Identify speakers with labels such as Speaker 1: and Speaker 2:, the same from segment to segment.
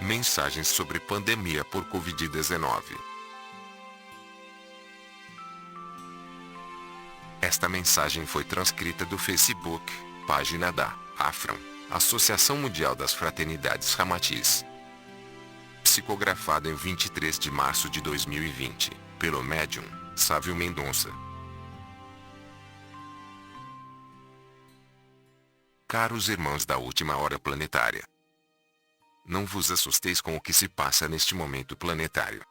Speaker 1: Mensagens sobre pandemia por Covid-19. Esta mensagem foi transcrita do Facebook, página da AFRAM, Associação Mundial das Fraternidades Ramatiz. Psicografada em 23 de março de 2020, pelo médium Sávio Mendonça. Caros irmãos da última hora planetária, não vos assusteis com o que se passa neste momento planetário.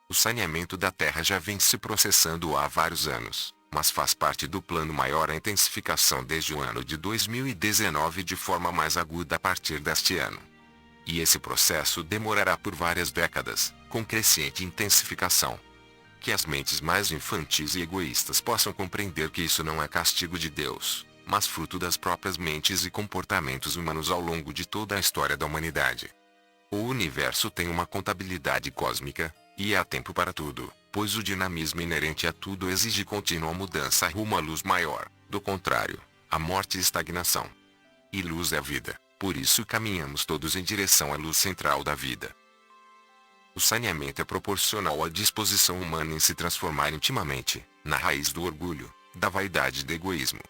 Speaker 1: O saneamento da Terra já vem se processando há vários anos, mas faz parte do plano maior a intensificação desde o ano de 2019 de forma mais aguda a partir deste ano. E esse processo demorará por várias décadas, com crescente intensificação. Que as mentes mais infantis e egoístas possam compreender que isso não é castigo de Deus, mas fruto das próprias mentes e comportamentos humanos ao longo de toda a história da humanidade. O universo tem uma contabilidade cósmica, e há tempo para tudo, pois o dinamismo inerente a tudo exige contínua mudança rumo à luz maior, do contrário, a morte e estagnação. E luz é vida, por isso caminhamos todos em direção à luz central da vida. O saneamento é proporcional à disposição humana em se transformar intimamente, na raiz do orgulho, da vaidade e do egoísmo.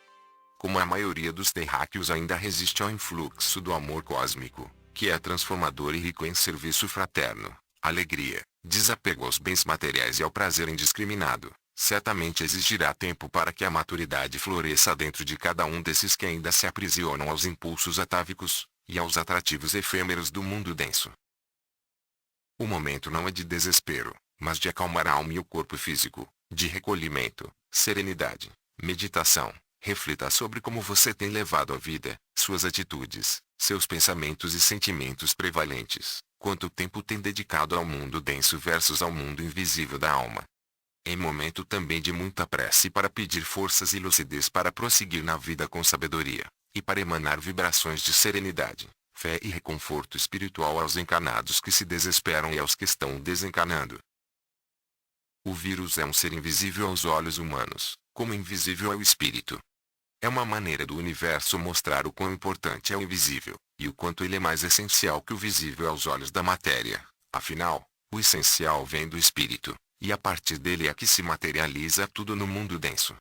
Speaker 1: Como a maioria dos terráqueos ainda resiste ao influxo do amor cósmico, que é transformador e rico em serviço fraterno, alegria, desapego aos bens materiais e ao prazer indiscriminado, certamente exigirá tempo para que a maturidade floresça dentro de cada um desses que ainda se aprisionam aos impulsos atávicos, e aos atrativos efêmeros do mundo denso. O momento não é de desespero, mas de acalmar a alma e o corpo físico, de recolhimento, serenidade, meditação. Reflita sobre como você tem levado a vida, suas atitudes, seus pensamentos e sentimentos prevalentes, quanto tempo tem dedicado ao mundo denso versus ao mundo invisível da alma. Em momento também de muita prece para pedir forças e lucidez para prosseguir na vida com sabedoria, e para emanar vibrações de serenidade, fé e reconforto espiritual aos encarnados que se desesperam e aos que estão desencarnando. O vírus é um ser invisível aos olhos humanos, como invisível é o espírito. É uma maneira do universo mostrar o quão importante é o invisível, e o quanto ele é mais essencial que o visível aos olhos da matéria. Afinal, o essencial vem do espírito, e a partir dele é que se materializa tudo no mundo denso.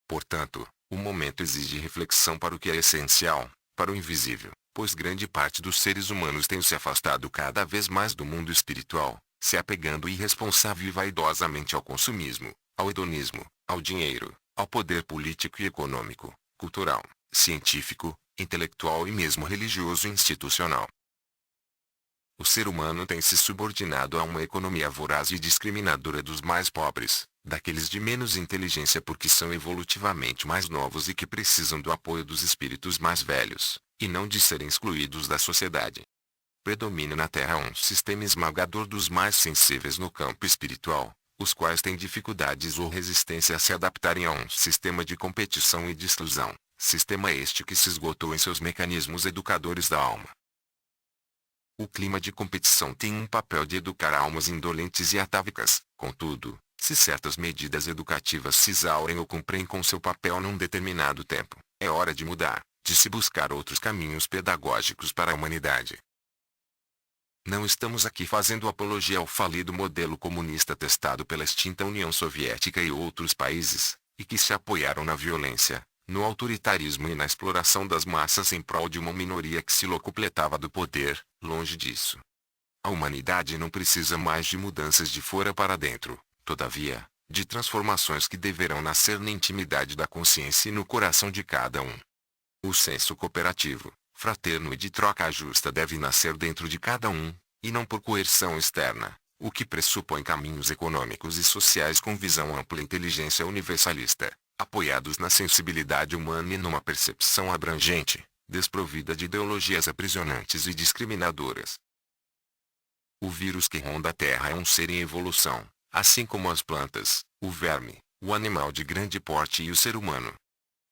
Speaker 1: Portanto, o momento exige reflexão para o que é essencial, para o invisível, pois grande parte dos seres humanos tem se afastado cada vez mais do mundo espiritual, se apegando irresponsável e vaidosamente ao consumismo, ao hedonismo, ao dinheiro, ao poder político e econômico, cultural, científico, intelectual e mesmo religioso e institucional. O ser humano tem se subordinado a uma economia voraz e discriminadora dos mais pobres, daqueles de menos inteligência porque são evolutivamente mais novos e que precisam do apoio dos espíritos mais velhos, e não de serem excluídos da sociedade. Predomina na Terra um sistema esmagador dos mais sensíveis no campo espiritual, os quais têm dificuldades ou resistência a se adaptarem a um sistema de competição e de exclusão, sistema este que se esgotou em seus mecanismos educadores da alma. O clima de competição tem um papel de educar almas indolentes e atávicas, contudo, se certas medidas educativas se exaurem ou cumprem com seu papel num determinado tempo, é hora de mudar, de se buscar outros caminhos pedagógicos para a humanidade. Não estamos aqui fazendo apologia ao falido modelo comunista testado pela extinta União Soviética e outros países, e que se apoiaram na violência, no autoritarismo e na exploração das massas em prol de uma minoria que se locupletava do poder, longe disso. A humanidade não precisa mais de mudanças de fora para dentro, todavia, de transformações que deverão nascer na intimidade da consciência e no coração de cada um. O senso cooperativo, fraterno e de troca justa deve nascer dentro de cada um, e não por coerção externa, o que pressupõe caminhos econômicos e sociais com visão ampla e inteligência universalista, apoiados na sensibilidade humana e numa percepção abrangente, desprovida de ideologias aprisionantes e discriminadoras. O vírus que ronda a Terra é um ser em evolução, assim como as plantas, o verme, o animal de grande porte e o ser humano.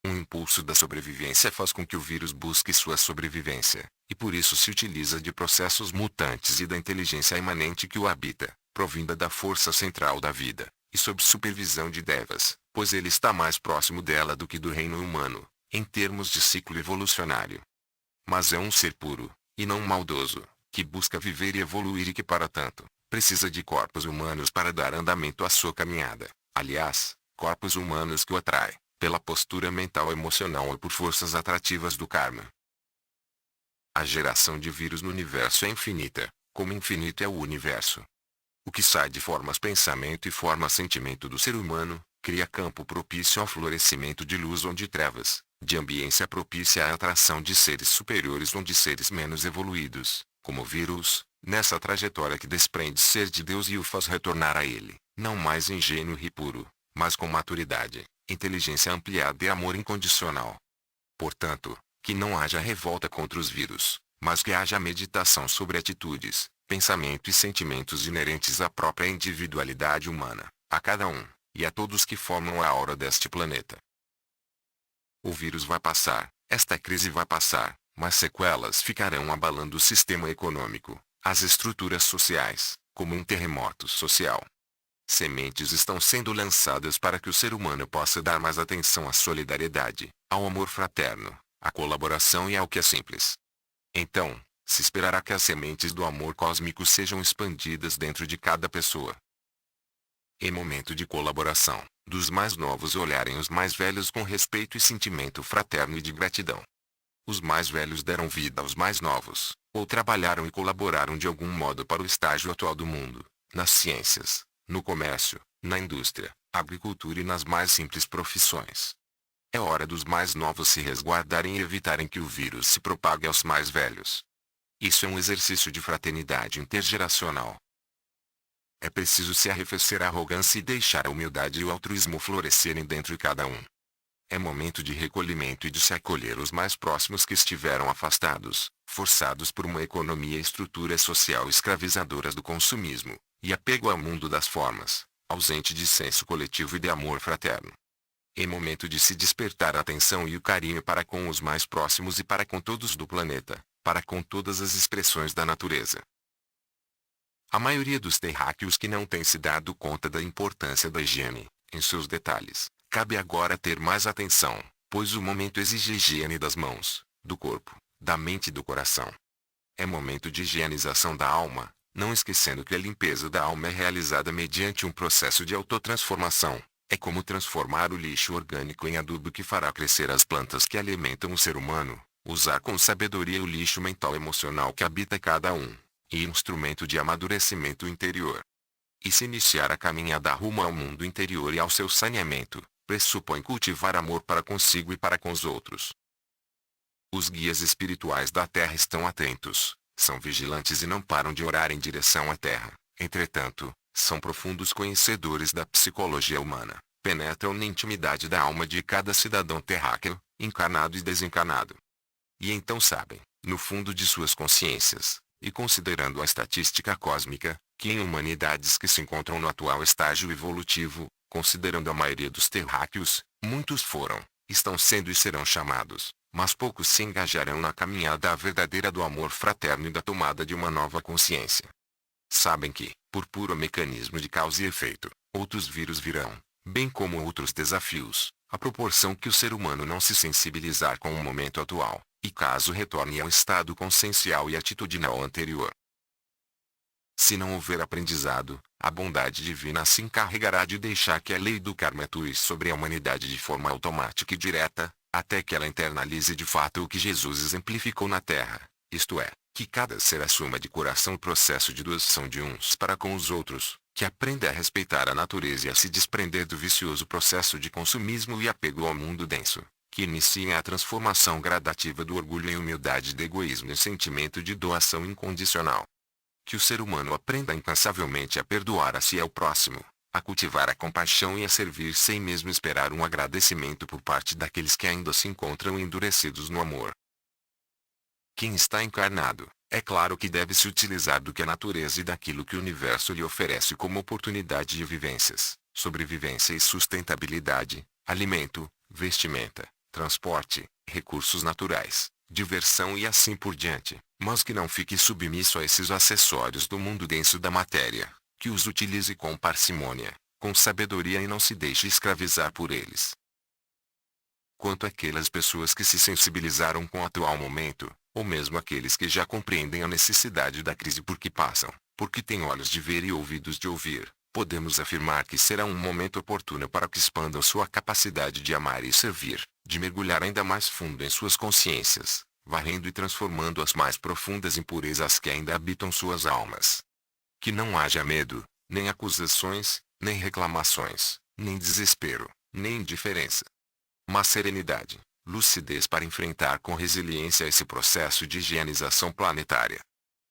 Speaker 1: Um impulso da sobrevivência faz com que o vírus busque sua sobrevivência, e por isso se utiliza de processos mutantes e da inteligência imanente que o habita, provinda da força central da vida, e sob supervisão de devas, pois ele está mais próximo dela do que do reino humano, em termos de ciclo evolucionário. Mas é um ser puro, e não maldoso, que busca viver e evoluir e que para tanto, precisa de corpos humanos para dar andamento à sua caminhada. Aliás, corpos humanos que o atraem, pela postura mental emocional ou por forças atrativas do karma. A geração de vírus no universo é infinita, como infinito é o universo. O que sai de formas pensamento e forma sentimento do ser humano, cria campo propício ao florescimento de luz ou de trevas, de ambiência propícia à atração de seres superiores ou de seres menos evoluídos, como vírus, nessa trajetória que desprende ser de Deus e o faz retornar a ele, não mais ingênuo e puro, mas com maturidade, inteligência ampliada e amor incondicional. Portanto, que não haja revolta contra os vírus, mas que haja meditação sobre atitudes, pensamento e sentimentos inerentes à própria individualidade humana, a cada um, e a todos que formam a aura deste planeta. O vírus vai passar, esta crise vai passar, mas sequelas ficarão abalando o sistema econômico, as estruturas sociais, como um terremoto social. Sementes estão sendo lançadas para que o ser humano possa dar mais atenção à solidariedade, ao amor fraterno, à colaboração e ao que é simples. Então, se esperará que as sementes do amor cósmico sejam expandidas dentro de cada pessoa. Em momento de colaboração, dos mais novos olharem os mais velhos com respeito e sentimento fraterno e de gratidão. Os mais velhos deram vida aos mais novos, ou trabalharam e colaboraram de algum modo para o estágio atual do mundo, nas ciências, no comércio, na indústria, agricultura e nas mais simples profissões. É hora dos mais novos se resguardarem e evitarem que o vírus se propague aos mais velhos. Isso é um exercício de fraternidade intergeracional. É preciso se arrefecer a arrogância e deixar a humildade e o altruísmo florescerem dentro de cada um. É momento de recolhimento e de se acolher os mais próximos que estiveram afastados, forçados por uma economia e estrutura social escravizadoras do consumismo, e apego ao mundo das formas, ausente de senso coletivo e de amor fraterno. É momento de se despertar a atenção e o carinho para com os mais próximos e para com todos do planeta, para com todas as expressões da natureza. A maioria dos terráqueos que não tem se dado conta da importância da higiene, em seus detalhes, cabe agora ter mais atenção, pois o momento exige higiene das mãos, do corpo, da mente e do coração. É momento de higienização da alma, não esquecendo que a limpeza da alma é realizada mediante um processo de autotransformação. É como transformar o lixo orgânico em adubo que fará crescer as plantas que alimentam o ser humano, usar com sabedoria o lixo mental e emocional que habita cada um, e instrumento de amadurecimento interior. E se iniciar a caminhada rumo ao mundo interior e ao seu saneamento, pressupõe cultivar amor para consigo e para com os outros. Os guias espirituais da Terra estão atentos, são vigilantes e não param de orar em direção à Terra. Entretanto, são profundos conhecedores da psicologia humana, penetram na intimidade da alma de cada cidadão terráqueo, encarnado e desencarnado. E então sabem, no fundo de suas consciências, e considerando a estatística cósmica, que em humanidades que se encontram no atual estágio evolutivo, considerando a maioria dos terráqueos, muitos foram, estão sendo e serão chamados, mas poucos se engajarão na caminhada verdadeira do amor fraterno e da tomada de uma nova consciência. Sabem que, por puro mecanismo de causa e efeito, outros vírus virão, bem como outros desafios, à proporção que o ser humano não se sensibilizar com o momento atual, e caso retorne ao estado consciencial e atitudinal anterior. Se não houver aprendizado, a bondade divina se encarregará de deixar que a lei do karma atue sobre a humanidade de forma automática e direta, até que ela internalize de fato o que Jesus exemplificou na Terra, isto é, que cada ser assuma de coração o processo de doação de uns para com os outros, que aprenda a respeitar a natureza e a se desprender do vicioso processo de consumismo e apego ao mundo denso, que iniciem a transformação gradativa do orgulho em humildade, do egoísmo e sentimento de doação incondicional. Que o ser humano aprenda incansavelmente a perdoar a si e ao próximo, a cultivar a compaixão e a servir sem mesmo esperar um agradecimento por parte daqueles que ainda se encontram endurecidos no amor. Quem está encarnado, é claro que deve se utilizar do que a natureza e daquilo que o universo lhe oferece como oportunidade de vivências, sobrevivência e sustentabilidade, alimento, vestimenta, transporte, recursos naturais, diversão e assim por diante, mas que não fique submisso a esses acessórios do mundo denso da matéria, que os utilize com parcimônia, com sabedoria e não se deixe escravizar por eles. Quanto àquelas pessoas que se sensibilizaram com o atual momento, ou mesmo aqueles que já compreendem a necessidade da crise por que passam, porque têm olhos de ver e ouvidos de ouvir, podemos afirmar que será um momento oportuno para que expandam sua capacidade de amar e servir, de mergulhar ainda mais fundo em suas consciências, varrendo e transformando as mais profundas impurezas que ainda habitam suas almas. Que não haja medo, nem acusações, nem reclamações, nem desespero, nem indiferença. Mas serenidade, lucidez para enfrentar com resiliência esse processo de higienização planetária.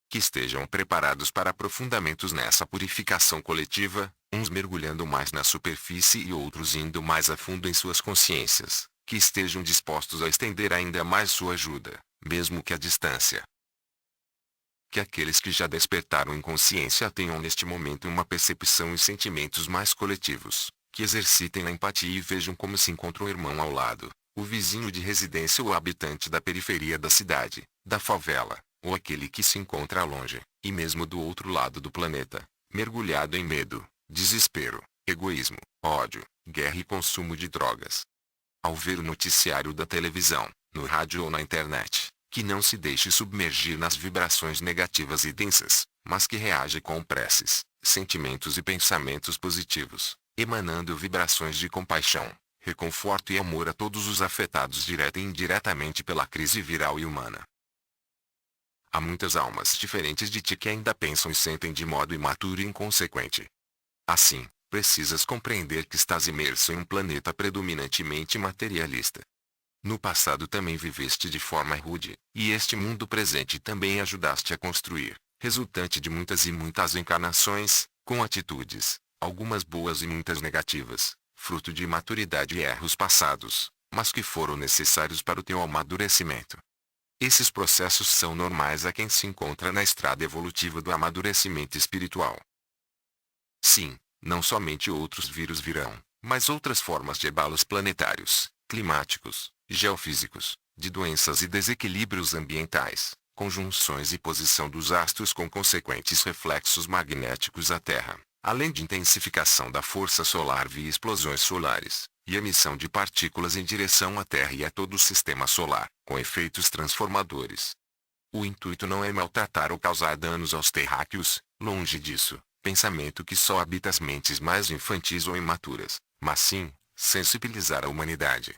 Speaker 1: Que estejam preparados para aprofundamentos nessa purificação coletiva, uns mergulhando mais na superfície e outros indo mais a fundo em suas consciências, que estejam dispostos a estender ainda mais sua ajuda, mesmo que à distância. Que aqueles que já despertaram em consciência tenham neste momento uma percepção e sentimentos mais coletivos, que exercitem a empatia e vejam como se encontra o irmão ao lado, o vizinho de residência ou o habitante da periferia da cidade, da favela, ou aquele que se encontra longe, e mesmo do outro lado do planeta, mergulhado em medo, desespero, egoísmo, ódio, guerra e consumo de drogas. Ao ver o noticiário da televisão, no rádio ou na internet, que não se deixe submergir nas vibrações negativas e densas, mas que reaja com preces, sentimentos e pensamentos positivos, emanando vibrações de compaixão, reconforto e amor a todos os afetados direta e indiretamente pela crise viral e humana. Há muitas almas diferentes de ti que ainda pensam e sentem de modo imaturo e inconsequente. Assim, precisas compreender que estás imerso em um planeta predominantemente materialista. No passado também viveste de forma rude, e este mundo presente também ajudaste a construir, resultante de muitas e muitas encarnações, com atitudes, algumas boas e muitas negativas, fruto de imaturidade e erros passados, mas que foram necessários para o teu amadurecimento. Esses processos são normais a quem se encontra na estrada evolutiva do amadurecimento espiritual. Sim, não somente outros vírus virão, mas outras formas de abalos planetários, climáticos, geofísicos, de doenças e desequilíbrios ambientais, conjunções e posição dos astros com consequentes reflexos magnéticos à Terra, além de intensificação da força solar via explosões solares, e emissão de partículas em direção à Terra e a todo o sistema solar, com efeitos transformadores. O intuito não é maltratar ou causar danos aos terráqueos, longe disso, pensamento que só habita as mentes mais infantis ou imaturas, mas sim, sensibilizar a humanidade.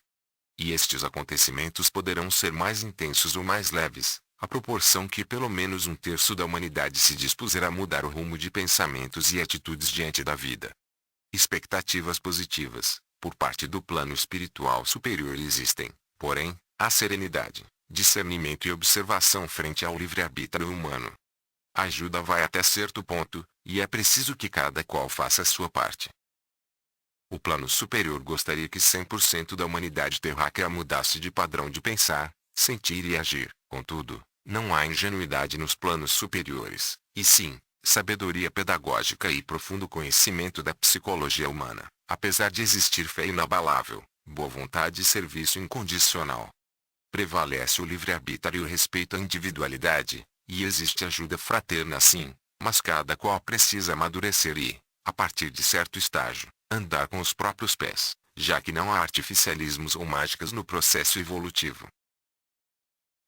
Speaker 1: E estes acontecimentos poderão ser mais intensos ou mais leves, à proporção que pelo menos um terço da humanidade se dispuser a mudar o rumo de pensamentos e atitudes diante da vida. Expectativas positivas, por parte do plano espiritual superior existem, porém, há serenidade, discernimento e observação frente ao livre-arbítrio humano. A ajuda vai até certo ponto, e é preciso que cada qual faça a sua parte. O plano superior gostaria que 100% da humanidade terráquea mudasse de padrão de pensar, sentir e agir. Contudo, não há ingenuidade nos planos superiores, e sim, sabedoria pedagógica e profundo conhecimento da psicologia humana, apesar de existir fé inabalável, boa vontade e serviço incondicional. Prevalece o livre-arbítrio e o respeito à individualidade, e existe ajuda fraterna sim, mas cada qual precisa amadurecer e, a partir de certo estágio, andar com os próprios pés, já que não há artificialismos ou mágicas no processo evolutivo.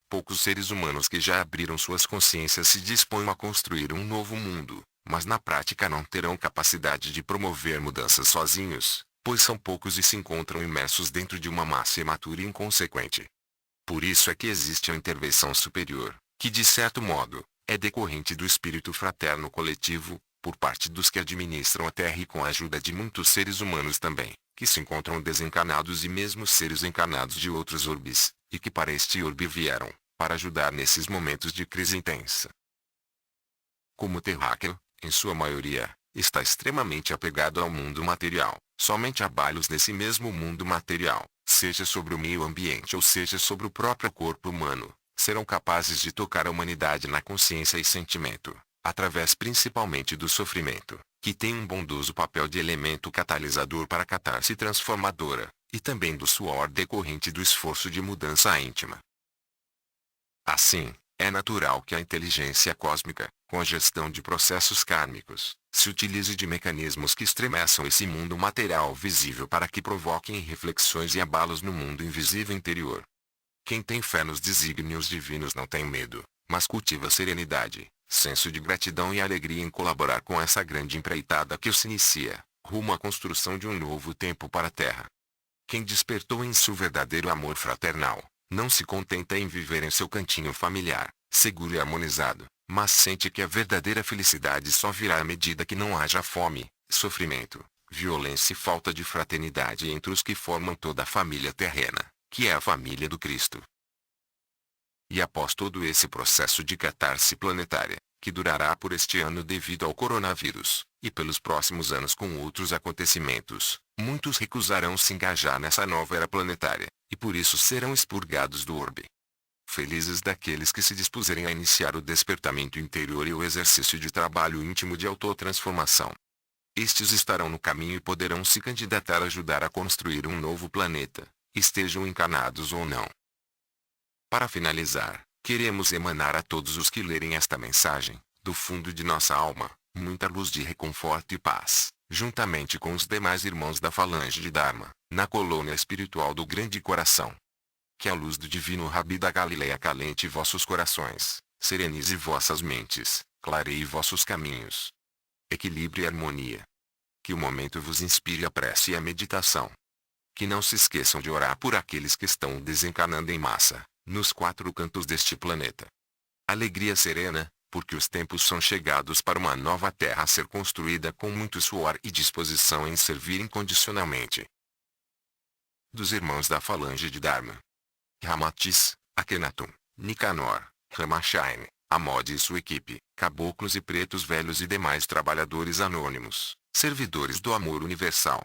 Speaker 1: Poucos seres humanos que já abriram suas consciências se dispõem a construir um novo mundo, mas na prática não terão capacidade de promover mudanças sozinhos, pois são poucos e se encontram imersos dentro de uma massa imatura e inconsequente. Por isso é que existe a intervenção superior, que de certo modo, é decorrente do espírito fraterno coletivo, por parte dos que administram a Terra e com a ajuda de muitos seres humanos também, que se encontram desencarnados e mesmo seres encarnados de outros orbes, e que para este orbe vieram, para ajudar nesses momentos de crise intensa. Como o terráqueo, em sua maioria, está extremamente apegado ao mundo material, somente abalos nesse mesmo mundo material, seja sobre o meio ambiente ou seja sobre o próprio corpo humano, serão capazes de tocar a humanidade na consciência e sentimento, através principalmente do sofrimento, que tem um bondoso papel de elemento catalisador para a catarse transformadora, e também do suor decorrente do esforço de mudança íntima. Assim, é natural que a inteligência cósmica, com a gestão de processos kármicos, se utilize de mecanismos que estremeçam esse mundo material visível para que provoquem reflexões e abalos no mundo invisível interior. Quem tem fé nos desígnios divinos não tem medo, mas cultiva serenidade, senso de gratidão e alegria em colaborar com essa grande empreitada que se inicia, rumo à construção de um novo tempo para a Terra. Quem despertou em si o verdadeiro amor fraternal, não se contenta em viver em seu cantinho familiar, seguro e harmonizado, mas sente que a verdadeira felicidade só virá à medida que não haja fome, sofrimento, violência e falta de fraternidade entre os que formam toda a família terrena, que é a família do Cristo. E após todo esse processo de catarse planetária, que durará por este ano devido ao coronavírus, e pelos próximos anos com outros acontecimentos, muitos recusarão se engajar nessa nova era planetária, e por isso serão expurgados do orbe. Felizes daqueles que se dispuserem a iniciar o despertamento interior e o exercício de trabalho íntimo de autotransformação. Estes estarão no caminho e poderão se candidatar a ajudar a construir um novo planeta, estejam encarnados ou não. Para finalizar, queremos emanar a todos os que lerem esta mensagem, do fundo de nossa alma, muita luz de reconforto e paz, juntamente com os demais irmãos da Falange de Dharma, na colônia espiritual do Grande Coração. Que a luz do divino Rabi da Galileia acalente vossos corações, serenize vossas mentes, clareie vossos caminhos. Equilíbrio e harmonia. Que o momento vos inspire a prece e a meditação. Que não se esqueçam de orar por aqueles que estão desencarnando em massa, nos 4 cantos deste planeta. Alegria serena, porque os tempos são chegados para uma nova terra a ser construída com muito suor e disposição em servir incondicionalmente. Dos irmãos da Falange de Dharma. Ramatiz, Akhenaton, Nicanor, Ramachine, Amod e sua equipe, caboclos e pretos velhos e demais trabalhadores anônimos, servidores do amor universal,